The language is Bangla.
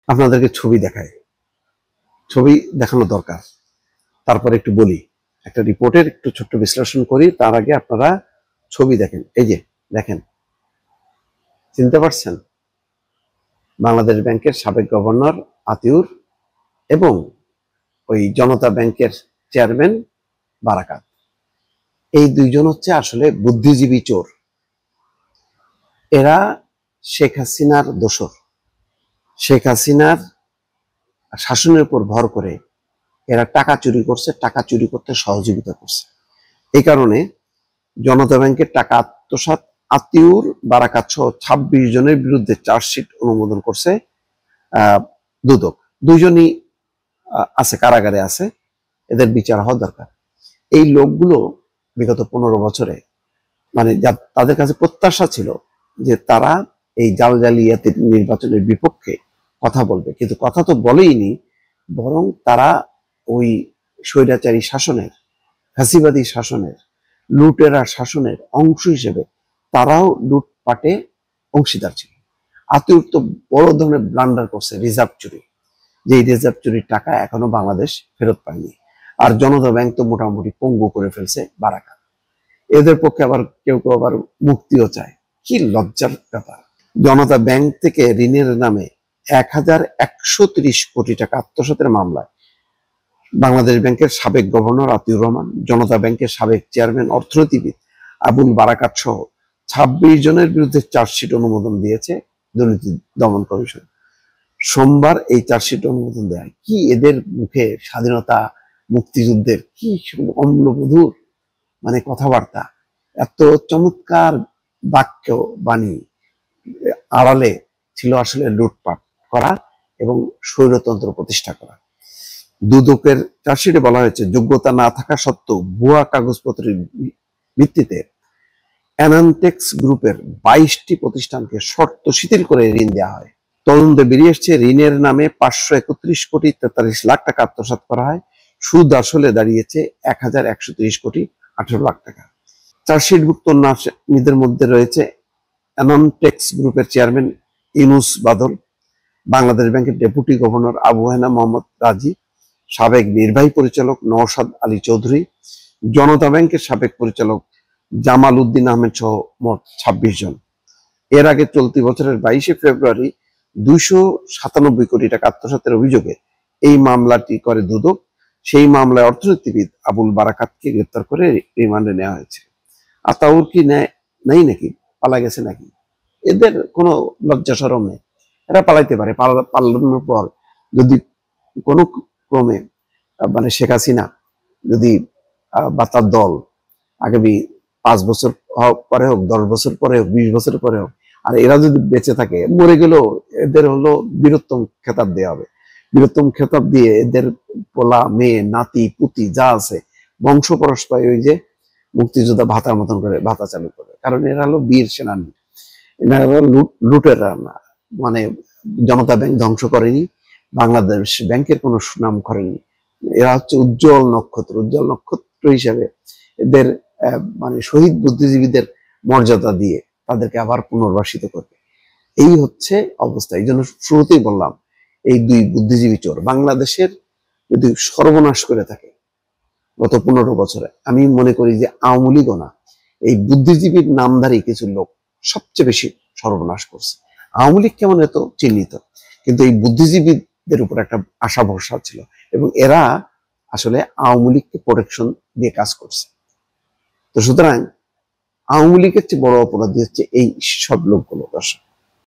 আপনাদেরকে ছবি দেখায়, ছবি দেখানো দরকার। তারপরে একটু বলি, একটা রিপোর্টের একটু ছোট্ট বিশ্লেষণ করি, তার আগে আপনারা ছবি দেখেন। এই যে দেখেন, চিনতে পারছেন? বাংলাদেশ ব্যাংকের সাবেক গভর্নর আতিউর এবং ওই জনতা ব্যাংকের চেয়ারম্যান বারাকাত, এই দুইজন হচ্ছে আসলে বুদ্ধিজীবী চোর। এরা শেখ হাসিনার দোসর। শেখ হাসিনার শাসনের উপর ভর করে এরা টাকা চুরি করছে, টাকা চুরি করতে সহযোগিতা করছে। এই কারণে জনতা ব্যাংকের টাকা আত্মসাৎ আতিউর, বারাকাত সহ 26 জনের বিরুদ্ধে চার্জশিট অনুমোদন করছে দুদক। দুইজনই আছে, কারাগারে আছে, এদের বিচার হওয়া দরকার। এই লোকগুলো বিগত 15 বছরে মানে তাদের কাছে প্রত্যাশা ছিল যে তারা এই জালজালিয়াতি নির্বাচনের বিপক্ষে কথা বলবে, কিন্তু কথা তো বলেইনি, বরং তারা ওই স্বৈরাচারী শাসনের, ফ্যাসিবাদী শাসনের, লুটেরা শাসনের অংশ হিসেবে তারাও লুটপাটে অংশীদার ছিল। আতিউর তো বড় ধরনের ব্লান্ডার করছে, রিজার্ভ চুরি, যে রিজার্ভ চুরির টাকা এখনো বাংলাদেশ ফেরত পায়নি। আর জনতা ব্যাংক তো মোটামুটি পঙ্গু করে ফেলছে বারাকাত। এদের পক্ষে আবার কেউ কেউ আবার মুক্তিও চায়। কি লজ্জার ব্যাপার! জনতা ব্যাংক থেকে ঋণের নামে 1130 কোটি টাকা আত্মসাতের মামলায় বাংলাদেশ ব্যাংকের সাবেক গভর্নর আতিউর রহমান, জনতা ব্যাংকের সাবেক চেয়ারম্যান অর্থনীতিবিদ আবুল বারাকাত সহ 26 জনের বিরুদ্ধে চার্জশিট অনুমোদন দিয়েছে দুর্নীতি দমন কমিশন। সোমবার এই চার্জশিট অনুমোদন দেয়। কি এদের মুখে স্বাধীনতা, মুক্তিযুদ্ধের কি অম্লমধুর মানে কথাবার্তা, এত চমৎকার বাক্য বাণী, আড়ালে ছিল আসলে লুটপাট করা এবং স্বৈরতন্ত্র প্রতিষ্ঠা করা। দুদকের চার্জশিটে বলা হয়েছে, যোগ্যতা না থাকা সত্ত্বেও ভুয়া কাগজপত্রের ভিত্তিতে অ্যানান্টেক্স গ্রুপের 22টি প্রতিষ্ঠানকে শর্ত শিথিল করে ঋণ দেওয়া হয়। তদন্তে বেরিয়ে এসছে ঋণের নামে 531 কোটি 43 লাখ টাকা আত্মসাৎ করা হয়। সুদ আসলে দাঁড়িয়েছে 1130 কোটি 18 লাখ টাকা। চার্জশিটভুক্ত নামীদের মধ্যে রয়েছে অ্যানান্টেক্স গ্রুপের চেয়ারম্যান ইউনুস বাদল, বাংলাদেশ ব্যাংকের ডেপুটি গভর্নর আবু হেনা মোহাম্মদ রাজি, সাবেক নির্বাহী পরিচালক নওশাদ আলী চৌধুরী, জনতা ব্যাংকের সাবেক পরিচালক জামাল উদ্দিন আহমেদ সহ মোট 26 জন। এর আগে চলতি বছরের 22শে ফেব্রুয়ারি 297 কোটি টাকা আত্মসাতের অভিযোগে এই মামলাটি করে দুদক। সেই মামলায় অর্থনীতিবিদ আবুল বারাকাতকে গ্রেপ্তার করে রিমান্ডে নেওয়া হয়েছে। আতাউর কি নেই নাকি, পালা গেছে নাকি? এদের কোনো লজ্জা শরম নেই, এরা পালাইতে পারে। পালানোর পর যদি কোনো ক্রমে মানে শেখ হাসিনা যদি বা তার দল আগামী 5 বছর পরে হোক, 10 বছর পরে হোক, 20 বছর পরে হোক, আর এরা যদি বেঁচে থাকে, মরে গেলেও এদের হলো বীরত্তম খেতাব দেওয়া হবে। বীরত্তম খেতাব দিয়ে এদের পোলা, মেয়ে, নাতি, পুতি যা আছে বংশ পরস্পর ওই যে মুক্তিযোদ্ধা ভাতার মতন করে ভাতা চালু করে, কারণ এরা হলো বীর সেনানী। এরা হলো লুটেরা না, মানে জনতা ব্যাংক ধ্বংস করেনি, বাংলাদেশ ব্যাংকের কোনো সুনাম করেনি। এরা হচ্ছে উজ্জ্বল নক্ষত্র। উজ্জ্বল নক্ষত্র হিসেবে এদের মানে শহীদ বুদ্ধিজীবীদের মর্যাদা দিয়ে তাদেরকে আবার পুনর্বাসিত করবে, এই হচ্ছে অবস্থা। এই জন্য শুরুতেই বললাম, এই দুই বুদ্ধিজীবী চোর বাংলাদেশের যদি সর্বনাশ করে থাকে গত 15 বছরে, আমি মনে করি যে আওয়ামী লীগও না, এই বুদ্ধিজীবীর নামধারী কিছু লোক সবচেয়ে বেশি সর্বনাশ করছে। আওয়ামী লীগ কেমন এত চিহ্নিত, কিন্তু এই বুদ্ধিজীবীদের উপর একটা আশা ভরসা ছিল, এবং এরা আসলে আওয়ামী লীগকে প্রোটেকশন দিয়ে কাজ করছে। তো সুতরাং আওয়ামী লীগের চেয়ে বড় অপরাধী হচ্ছে এই সব লোকগুলো। দর্শক,